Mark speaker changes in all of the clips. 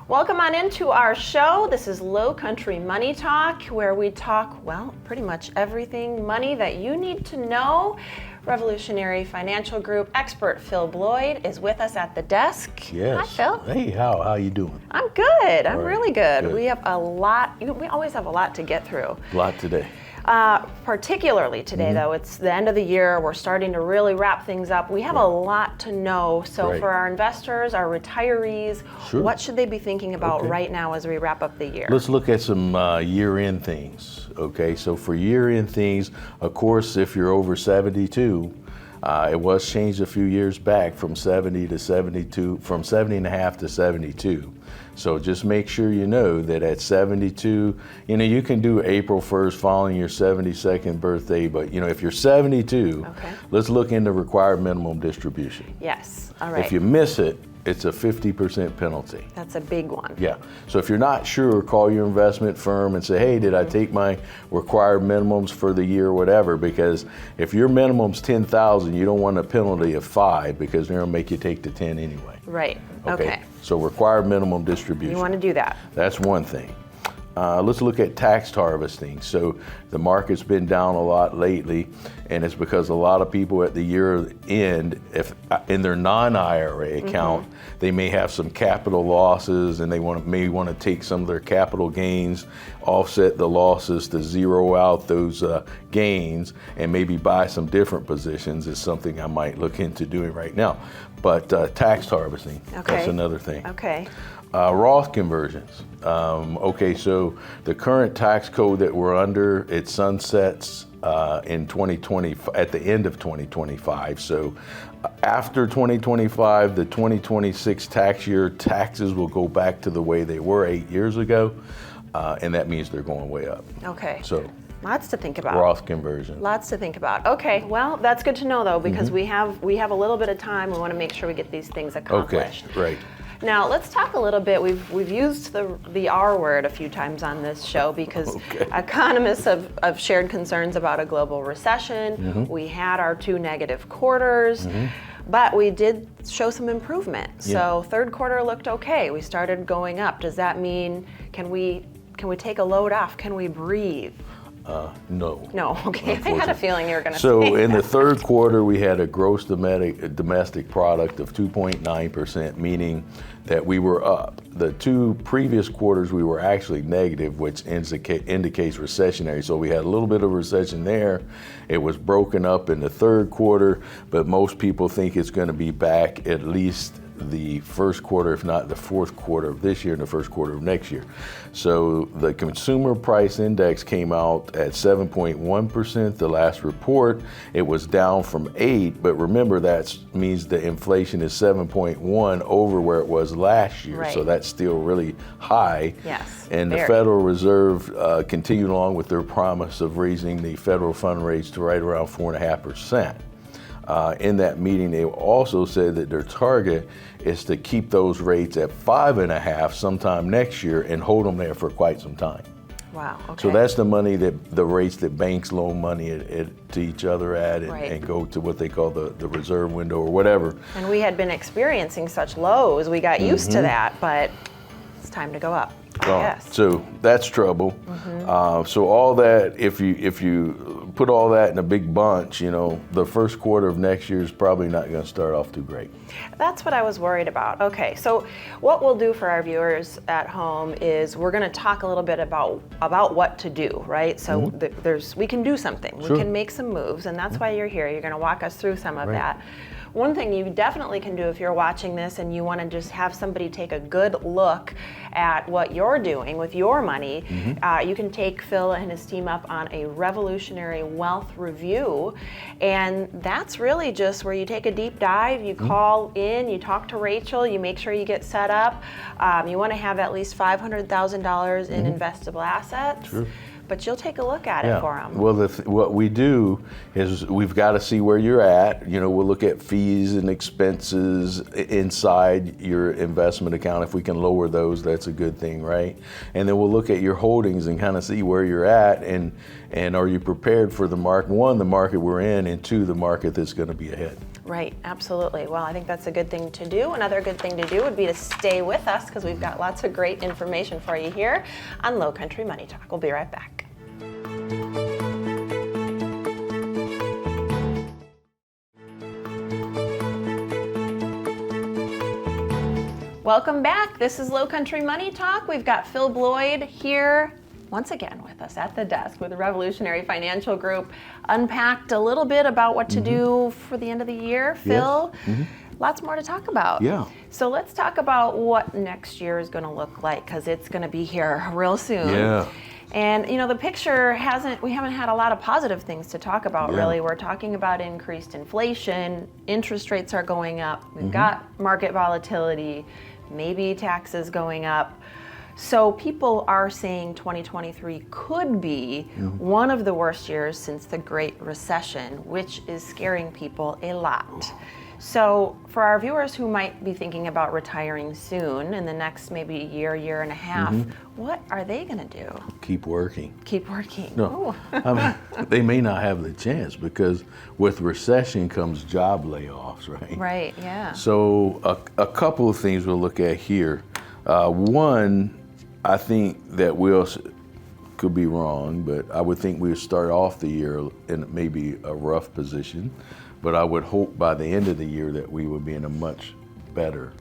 Speaker 1: Welcome on into our show. This is Lowcountry Money Talk, where we talk, well, pretty much everything money that you need to know. Revolutionary Financial Group expert Phil Bloyd is with us at the desk.
Speaker 2: Yes.
Speaker 1: Hi, Phil.
Speaker 2: Hey, how you doing?
Speaker 1: I'm good. I'm
Speaker 2: All right.
Speaker 1: really good.
Speaker 2: Good.
Speaker 1: We have a lot, we always have a lot to get through.
Speaker 2: A lot today.
Speaker 1: Particularly today, though, it's the end of the year. We're starting to really wrap things up. We have a lot to know. So
Speaker 2: Right.
Speaker 1: for our investors, our retirees,
Speaker 2: Sure.
Speaker 1: what should they be thinking about
Speaker 2: Okay.
Speaker 1: right now as we wrap up the year?
Speaker 2: Let's look at some year-end things. Okay, so for year-end things, of course, if you're over 72, it was changed a few years back from 70 to 72, from 70 and a half to 72. So just make sure you know that at 72, you can do April 1st following your 72nd birthday, but if you're 72,
Speaker 1: Okay.
Speaker 2: let's look into required minimum distribution.
Speaker 1: Yes, all right.
Speaker 2: If you miss it, it's a 50% penalty.
Speaker 1: That's a big one.
Speaker 2: Yeah, so if you're not sure, call your investment firm and say, hey, did I take my required minimums for the year or whatever, because if your minimum's 10,000, you don't want a penalty of 5 because they're gonna make you take the 10 anyway.
Speaker 1: Right, okay.
Speaker 2: So required minimum distribution.
Speaker 1: You want to do that.
Speaker 2: That's one thing. Let's look at tax harvesting. So the market's been down a lot lately, and it's because a lot of people at the year end, if in their non-IRA account, they may have some capital losses, and they may want to take some of their capital gains, offset the losses to zero out those gains, and maybe buy some different positions. Is something I might look into doing right now. But tax harvesting, that's another thing.
Speaker 1: Okay.
Speaker 2: Roth conversions. Okay, so the current tax code that we're under, it sunsets in 2020, at the end of 2025. So after 2025, the 2026 tax year taxes will go back to the way they were 8 years ago, and that means they're going way up.
Speaker 1: Okay.
Speaker 2: So
Speaker 1: Lots to think about.
Speaker 2: Roth conversion.
Speaker 1: Lots to think about. Okay, well, that's good to know though, because we have a little bit of time. We want to make sure we get these things accomplished.
Speaker 2: Okay, right.
Speaker 1: Now let's talk a little bit. We've used the R word a few times on this show because economists have shared concerns about a global recession. We had our 2 negative quarters. But we did show some improvement. So third quarter looked okay. We started going up. Does that mean can we take a load off? Can we breathe?
Speaker 2: No.
Speaker 1: No, okay. I had a feeling you were going to say
Speaker 2: So in
Speaker 1: that.
Speaker 2: the third quarter, we had a gross domestic product of 2.9%, meaning that we were up. The 2 previous quarters, we were actually negative, which indicates recessionary. So we had a little bit of recession there. It was broken up in the third quarter, but most people think it's going to be back at least the first quarter, if not the fourth quarter of this year and the first quarter of next year. So the consumer price index came out at 7.1%, the last report. It was down from 8, but remember that means the inflation is 7.1 over where it was last year.
Speaker 1: Right.
Speaker 2: So that's still really high.
Speaker 1: Yes,
Speaker 2: And the
Speaker 1: very.
Speaker 2: Federal Reserve continued along with their promise of raising the federal fund rates to right around 4.5%. In that meeting, they also said that their target is to keep those rates at 5.5 sometime next year and hold them there for quite some time.
Speaker 1: Wow, okay.
Speaker 2: So that's the rates that banks loan money to each other at and go to what they call the reserve window or whatever.
Speaker 1: And we had been experiencing such lows. We got used to that, but it's time to go up. Yes.
Speaker 2: So that's trouble. So all that, if you put all that in a big bunch, the first quarter of next year is probably not going to start off too great.
Speaker 1: That's what I was worried about. Okay, so what we'll do for our viewers at home is we're going to talk a little bit about what to do, right? So we can do something.
Speaker 2: Sure.
Speaker 1: We can make some moves, and that's why you're here. You're going to walk us through some of that. One thing you definitely can do if you're watching this and you want to just have somebody take a good look at what you're doing with your money, you can take Phil and his team up on a revolutionary wealth review. And that's really just where you take a deep dive, you call in, you talk to Rachel, you make sure you get set up. You want to have at least $500,000 in investable assets.
Speaker 2: Sure.
Speaker 1: But you'll take a look at it for them.
Speaker 2: Well, what we do is we've got to see where you're at. We'll look at fees and expenses inside your investment account. If we can lower those, that's a good thing, right? And then we'll look at your holdings and kind of see where you're at and are you prepared for the market, 1, the market we're in, and 2, the market that's going to be ahead.
Speaker 1: Right, absolutely. Well, I think that's a good thing to do. Another good thing to do would be to stay with us because we've got lots of great information for you here on Lowcountry Money Talk. We'll be right back. Welcome back. This is Lowcountry Money Talk. We've got Phil Bloyd here once again with us at the desk with the Revolutionary Financial Group. Unpacked a little bit about what to do for the end of the year. Phil, lots more to talk about.
Speaker 2: Yeah.
Speaker 1: So let's talk about what next year is going to look like, because it's going to be here real soon.
Speaker 2: Yeah.
Speaker 1: And the picture we haven't had a lot of positive things to talk about, really. We're talking about increased inflation, interest rates are going up, we've got market volatility, maybe taxes going up. So people are saying 2023 could be one of the worst years since the Great Recession, which is scaring people a lot. So for our viewers who might be thinking about retiring soon in the next maybe year and a half, what are they going to do?
Speaker 2: Keep working.
Speaker 1: Keep working.
Speaker 2: No, I mean, they may not have the chance because with recession comes job layoffs, right?
Speaker 1: Right, yeah.
Speaker 2: So a couple of things we'll look at here. One, I think that could be wrong, but I would think we would start off the year in maybe a rough position. But I would hope by the end of the year that we would be in a much better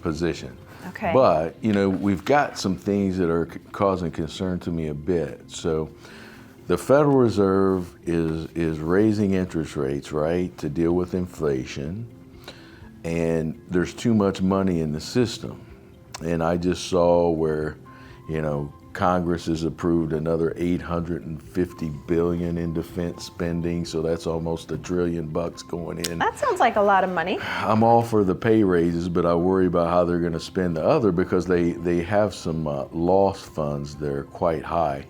Speaker 2: position.
Speaker 1: Okay.
Speaker 2: But, we've got some things that are causing concern to me a bit. So the Federal Reserve is raising interest rates, right, to deal with inflation. And there's too much money in the system. And I just saw where, Congress has approved another $850 billion in defense spending, so that's almost $1 trillion going in.
Speaker 1: That sounds like a lot of money.
Speaker 2: I'm all for the pay raises, but I worry about how they're going to spend the other because they have some lost funds that are quite high.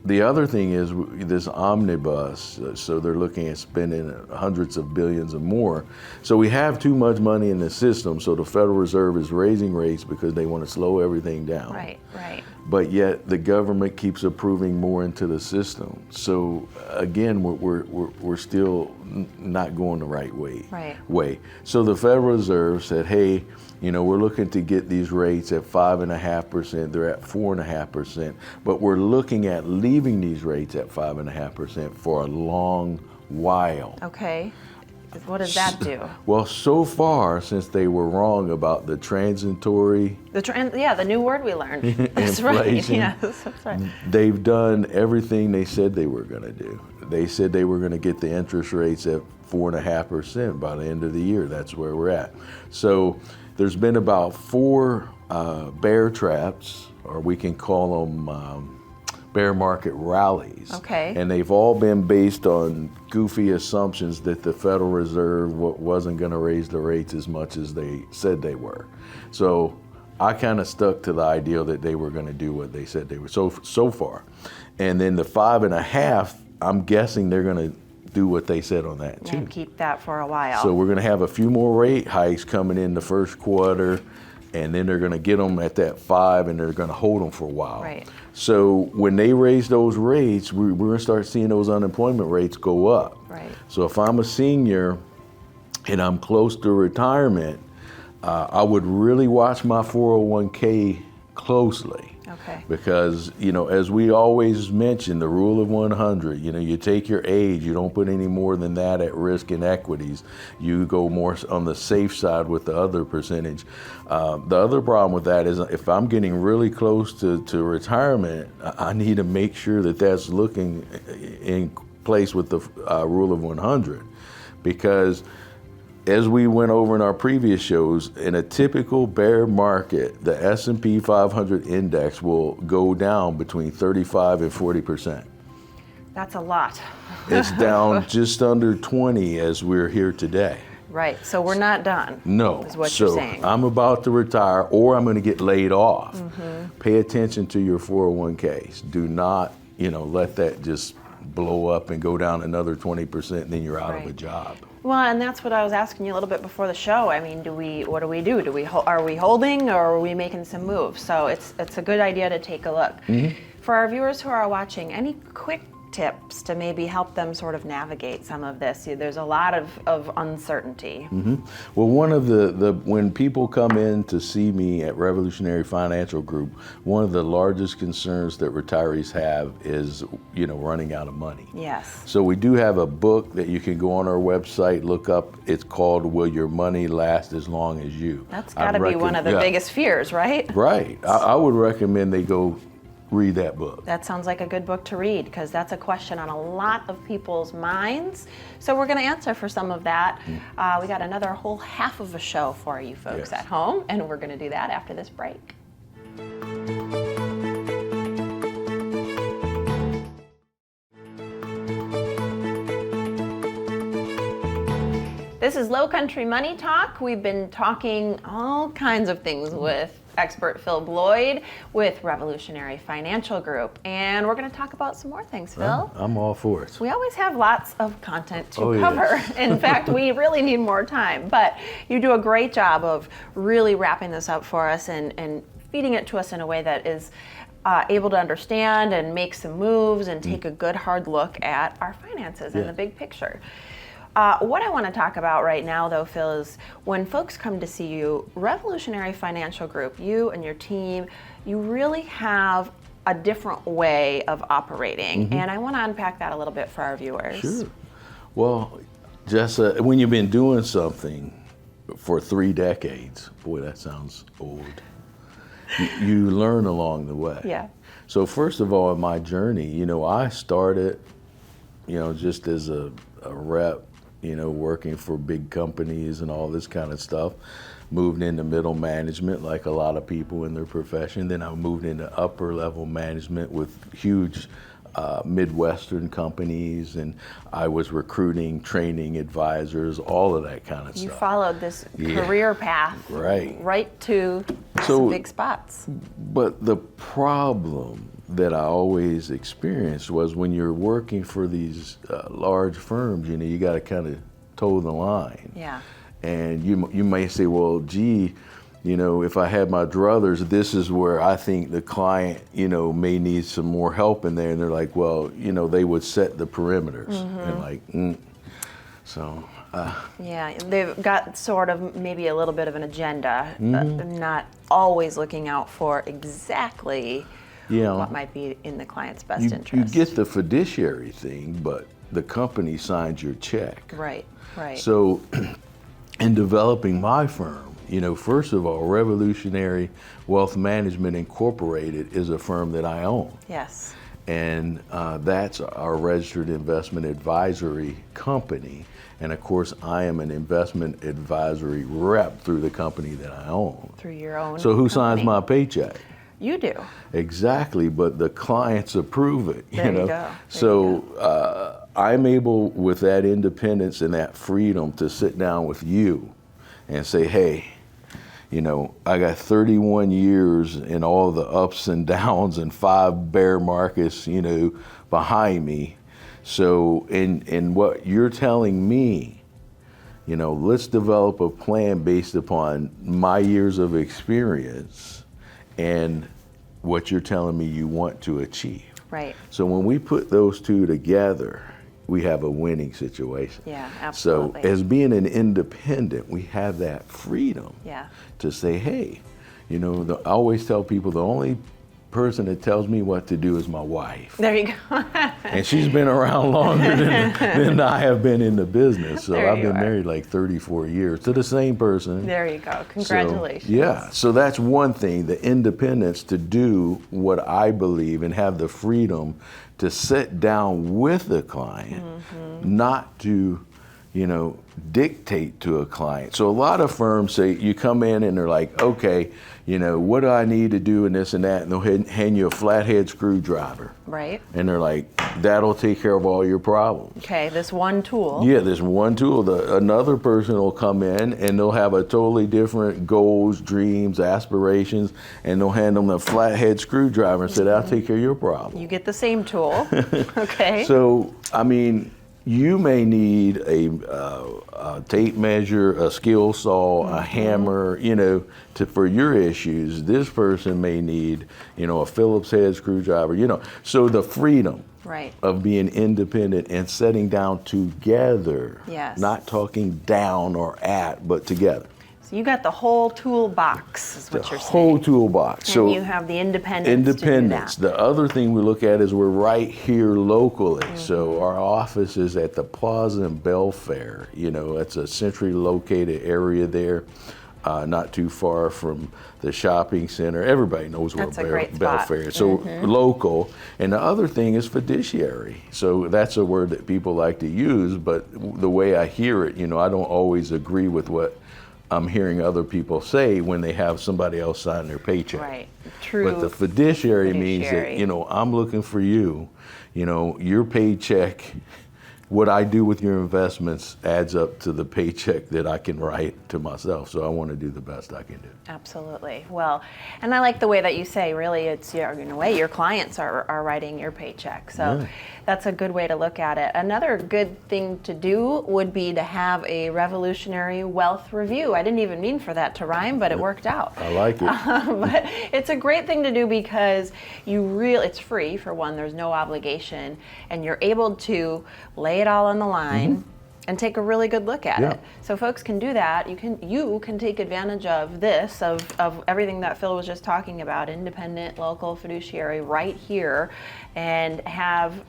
Speaker 2: The other thing is this omnibus, so they're looking at spending hundreds of billions or more. So we have too much money in the system, so the Federal Reserve is raising rates because they want to slow everything down.
Speaker 1: Right.
Speaker 2: But yet the government keeps approving more into the system. So again, we're still not going the right way. So the Federal Reserve said, hey, we're looking to get these rates at 5.5%. They're at 4.5%, but we're looking at leaving these rates at 5.5% for a long while.
Speaker 1: Okay. What does that do?
Speaker 2: Well, so far, since they were wrong about the transitory...
Speaker 1: the new word we learned. That's
Speaker 2: inflation,
Speaker 1: right. Yes, that's right.
Speaker 2: They've done everything they said they were going to do. They said they were going to get the interest rates at 4.5% by the end of the year. That's where we're at. So there's been about 4 bear traps, or we can call them bear market rallies.
Speaker 1: Okay.
Speaker 2: And they've all been based on goofy assumptions that the Federal Reserve wasn't going to raise the rates as much as they said they were. So I kind of stuck to the idea that they were going to do what they said they were so far. And then the 5.5, I'm guessing they're going to do what they said on that too.
Speaker 1: And keep that for a while.
Speaker 2: So we're going to have a few more rate hikes coming in the first quarter, and then they're going to get them at that 5, and they're going to hold them for a while.
Speaker 1: Right.
Speaker 2: So when they raise those rates, we're going to start seeing those unemployment rates go up.
Speaker 1: Right.
Speaker 2: So if I'm a senior and I'm close to retirement, I would really watch my 401k closely.
Speaker 1: Okay.
Speaker 2: Because, as we always mention, the rule of 100, you take your age, you don't put any more than that at risk in equities. You go more on the safe side with the other percentage. The other problem with that is if I'm getting really close to retirement, I need to make sure that that's looking in place with the rule of 100. Because as we went over in our previous shows, in a typical bear market, the S&P 500 index will go down between 35 and 40%.
Speaker 1: That's a lot.
Speaker 2: It's down just under 20 as we're here today.
Speaker 1: Right, so we're not done.
Speaker 2: No,
Speaker 1: is what
Speaker 2: so
Speaker 1: you're saying.
Speaker 2: I'm about to retire or I'm going to get laid off. Pay attention to your 401ks. Do not, let that just blow up and go down another 20%, and then you're out of a job.
Speaker 1: Well, and that's what I was asking you a little bit before the show. I mean, what do we do? Are we holding, or are we making some moves? So it's a good idea to take a look. For our viewers who are watching, any quick tips to maybe help them sort of navigate some of this? There's a lot of uncertainty.
Speaker 2: Well, one of when people come in to see me at Revolutionary Financial Group, one of the largest concerns that retirees have is, running out of money.
Speaker 1: Yes.
Speaker 2: So we do have a book that you can go on our website, look up. It's called Will Your Money Last as Long as You?
Speaker 1: That's got to be one of the biggest fears, right?
Speaker 2: Right. I would recommend they go read that book.
Speaker 1: That sounds like a good book to read, because that's a question on a lot of people's minds. So we're going to answer for some of that. We got another whole half of a show for you folks at home, and we're going to do that after this break. This is Lowcountry Money Talk. We've been talking all kinds of things with expert Phil Bloyd with Revolutionary Financial Group. And we're going to talk about some more things, Phil.
Speaker 2: I'm all for it.
Speaker 1: We always have lots of content to cover. Yes. In fact, we really need more time. But you do a great job of really wrapping this up for us and feeding it to us in a way that is able to understand and make some moves and take a good hard look at our finances and the big picture. What I want to talk about right now, though, Phil, is when folks come to see you, Revolutionary Financial Group, you and your team, you really have a different way of operating. And I want to unpack that a little bit for our viewers.
Speaker 2: Sure. Well, Jessa, when you've been doing something for 3 decades, boy, that sounds old, you learn along the way.
Speaker 1: Yeah.
Speaker 2: So first of all, in my journey, I started, just as a rep, working for big companies and all this kind of stuff. Moved into middle management like a lot of people in their profession. Then I moved into upper level management with huge Midwestern companies, and I was recruiting, training advisors, all of that kind of stuff.
Speaker 1: You followed this career path right to some big spots.
Speaker 2: But the problem that I always experienced was when you're working for these large firms, you got to kind of toe the line.
Speaker 1: Yeah.
Speaker 2: And you may say, well, gee, if I had my druthers, this is where I think the client, may need some more help in there. And they're like, well, they would set the perimeters. And so.
Speaker 1: Yeah, they've got sort of maybe a little bit of an agenda, not always looking out for exactly what might be in the client's best interest.
Speaker 2: You get the fiduciary thing, but the company signs your check.
Speaker 1: Right.
Speaker 2: So in developing my firm, first of all, Revolutionary Wealth Management Incorporated is a firm that I own.
Speaker 1: Yes.
Speaker 2: And that's our registered investment advisory company. And of course, I am an investment advisory rep through the company that I own.
Speaker 1: Through your own
Speaker 2: So who
Speaker 1: company.
Speaker 2: signs my paycheck?
Speaker 1: You do.
Speaker 2: Exactly, but the clients approve it.
Speaker 1: There you go.
Speaker 2: So I'm able, with that independence and that freedom, to sit down with you and say, hey, I got 31 years in all the ups and downs and 5 bear markets, behind me. So in what you're telling me, let's develop a plan based upon my years of experience and what you're telling me you want to achieve.
Speaker 1: Right.
Speaker 2: So when we put those two together, we have a winning situation.
Speaker 1: Yeah, absolutely.
Speaker 2: So as being an independent, we have that freedom to say, hey, I always tell people the only person that tells me what to do is my wife.
Speaker 1: There you go.
Speaker 2: And she's been around longer than I have been in the business. So I've been married like 34 years to the same person.
Speaker 1: There you go. Congratulations.
Speaker 2: So, so that's one thing, the independence to do what I believe and have the freedom to sit down with the client, not to, dictate to a client. So a lot of firms say, you come in and they're like, okay, what do I need to do and this and that? And they'll hand you a flathead screwdriver.
Speaker 1: Right.
Speaker 2: And they're like, that'll take care of all your problems.
Speaker 1: Okay, this one tool.
Speaker 2: Yeah, this one tool. Another person will come in and they'll have a totally different goals, dreams, aspirations, and they'll hand them a flathead screwdriver and say, that'll take care of your problem.
Speaker 1: You get the same tool. Okay.
Speaker 2: So, you may need a tape measure, a skill saw, a hammer, for your issues. This person may need, a Phillips head screwdriver, So the freedom of being independent and setting down together, not talking down or at, but together.
Speaker 1: So you got the whole toolbox, is what you're saying.
Speaker 2: The whole toolbox.
Speaker 1: And
Speaker 2: so
Speaker 1: you have the independence to do that.
Speaker 2: The other thing we look at is we're right here locally. So our office is at the Plaza in Belfair. It's a centrally located area there, not too far from the shopping center. Everybody knows where Belfair is. So local. And the other thing is fiduciary. So that's a word that people like to use, but the way I hear it, I don't always agree with what I'm hearing other people say when they have somebody else sign their paycheck.
Speaker 1: Right. True.
Speaker 2: But the fiduciary means that, I'm looking for you. Your paycheck, what I do with your investments adds up to the paycheck that I can write to myself. So I want to do the best I can do.
Speaker 1: Absolutely. Well, and I like the way that you say, really, it's in a way your clients are writing your paycheck. So that's a good way to look at it. Another good thing to do would be to have a revolutionary wealth review. I didn't even mean for that to rhyme, but it worked out.
Speaker 2: I like it.
Speaker 1: But it's a great thing to do because it's free, for one, there's no obligation, and you're able to lay it all on the line and take a really good look at it. So folks can do that. You can take advantage of this, of everything that Phil was just talking about, independent, local, fiduciary, right here, and have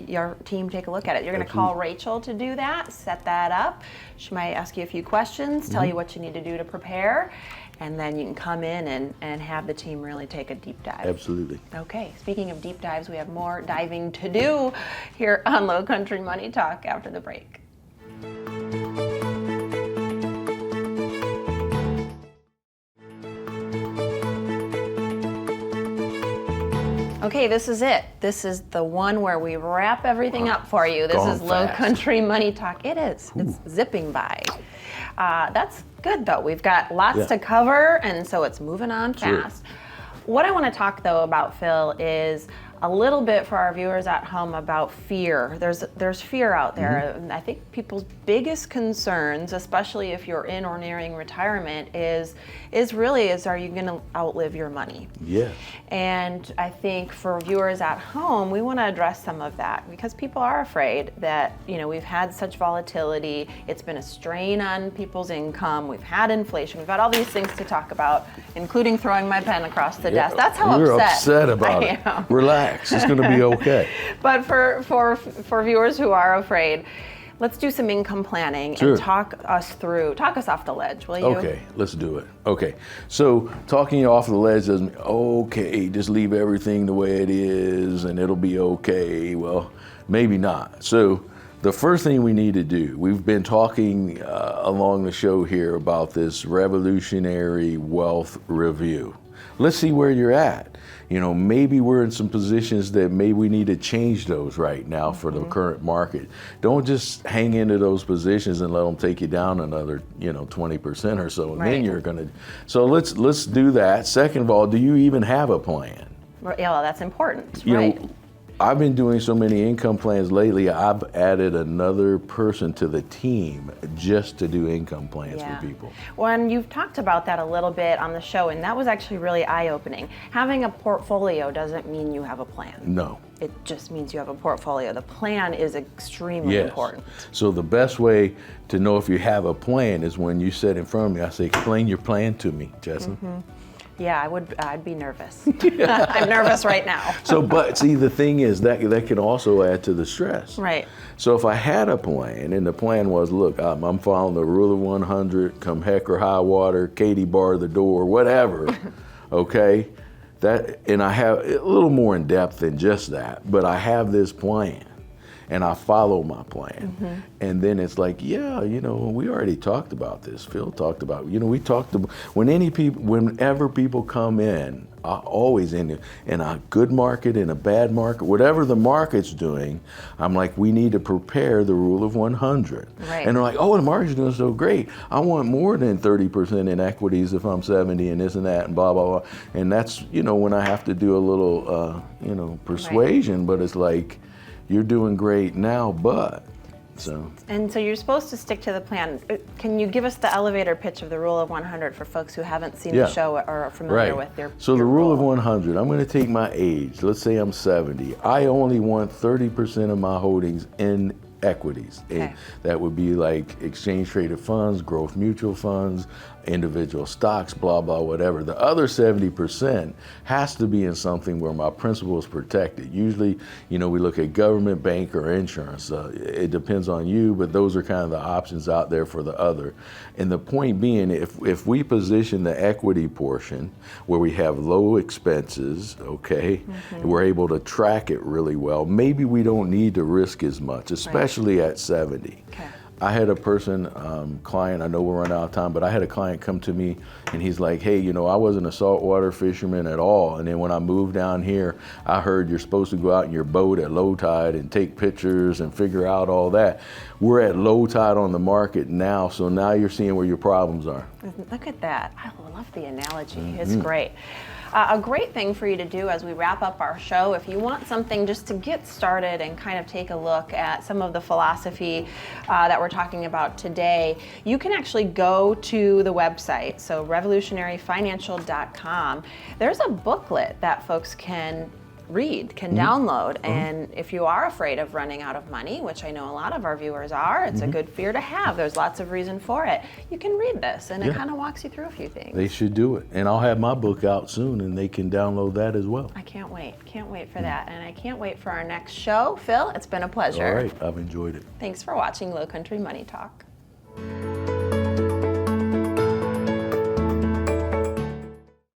Speaker 1: your team take a look at it. You're going to call Rachel to do that, set that up. She might ask you a few questions, tell you what you need to do to prepare, and then you can come in and have the team really take a deep dive.
Speaker 2: Absolutely.
Speaker 1: Okay, speaking of deep dives, we have more diving to do here on Lowcountry Money Talk after the break. Okay, this is it. This is the one where we wrap everything up for you. This is Lowcountry Money Talk. It is. It's zipping by. That's good, though. We've got lots to cover, and so it's moving on fast. What I want to talk, though, about, Phil, is a little bit for our viewers at home about fear. There's fear out there. I think people's biggest concerns, especially if you're in or nearing retirement, is are you going to outlive your money? Yes. And I think for viewers at home, we want to address some of that because people are afraid that, we've had such volatility. It's been a strain on people's income. We've had inflation. We've had all these things to talk about, including throwing my pen across the desk. That's how
Speaker 2: You're upset about it. Relax. It's going to be okay.
Speaker 1: But for viewers who are afraid, let's do some income planning and talk us off the ledge, will you?
Speaker 2: Okay, let's do it. Okay, so talking you off the ledge doesn't mean, okay, just leave everything the way it is and it'll be okay. Well, maybe not. So the first thing we need to do, we've been talking along the show here about this revolutionary wealth review. Let's see where you're at. Maybe we're in some positions that maybe we need to change those right now for the current market. Don't just hang into those positions and let them take you down another, 20% or so. And then you're going to. So let's do that. Second of all, do you even have a plan?
Speaker 1: Yeah, well, that's important.
Speaker 2: You know, I've been doing so many income plans lately, I've added another person to the team just to do income plans for people.
Speaker 1: Well, and you've talked about that a little bit on the show, and that was actually really eye-opening. Having a portfolio doesn't mean you have a plan.
Speaker 2: No.
Speaker 1: It just means you have a portfolio. The plan is extremely important.
Speaker 2: So the best way to know if you have a plan is when you sit in front of me, I say, explain your plan to me, Jessa.
Speaker 1: Yeah, I'd be nervous. I'm nervous right now.
Speaker 2: But see, the thing is that can also add to the stress.
Speaker 1: Right.
Speaker 2: So if I had a plan, and the plan was, look, I'm following the rule of 100, come heck or high water, Katie bar the door, whatever, okay? And I have a little more in depth than just that, but I have this plan. And I follow my plan. And then it's like, we already talked about this. Phil talked about, we talked about, whenever people come in, always in a good market, in a bad market, whatever the market's doing, I'm like, we need to prepare the rule of 100.
Speaker 1: Right.
Speaker 2: And they're like, oh, the market's doing so great. I want more than 30% in equities if I'm 70 and this and that and blah, blah, blah. And that's, when I have to do a little, persuasion, but it's like, you're doing great now, but So.
Speaker 1: And so you're supposed to stick to the plan. Can you give us the elevator pitch of the rule of 100 for folks who haven't seen the show or are familiar with your
Speaker 2: So the rule of
Speaker 1: goal?
Speaker 2: 100, I'm going to take my age. Let's say I'm 70. I only want 30% of my holdings in equities.
Speaker 1: Okay.
Speaker 2: And that would be like exchange traded funds, growth mutual funds, individual stocks, blah, blah, whatever. The other 70% has to be in something where my principal is protected. Usually, we look at government, bank, or insurance. It depends on you, but those are kind of the options out there for the other. And the point being, if we position the equity portion where we have low expenses, okay, and we're able to track it really well, maybe we don't need to risk as much, especially at 70.
Speaker 1: Okay.
Speaker 2: I had a person, client, I know we're running out of time, but I had a client come to me and he's like, hey, I wasn't a saltwater fisherman at all. And then when I moved down here, I heard you're supposed to go out in your boat at low tide and take pictures and figure out all that. We're at low tide on the market now, so now you're seeing where your problems are.
Speaker 1: Look at that. I love the analogy. It's great. A great thing for you to do as we wrap up our show, if you want something just to get started and kind of take a look at some of the philosophy that we're talking about today, you can actually go to the website, so revolutionaryfinancial.com. There's a booklet that folks can read, can download, and if you are afraid of running out of money, which I know a lot of our viewers are, it's a good fear to have. There's lots of reason for it. You can read this, and it kind of walks you through a few things.
Speaker 2: They should do it. And I'll have my book out soon, and they can download that as well.
Speaker 1: I can't wait. Can't wait for that. And I can't wait for our next show. Phil, it's been a pleasure.
Speaker 2: All right. I've enjoyed it.
Speaker 1: Thanks for watching Lowcountry Money Talk.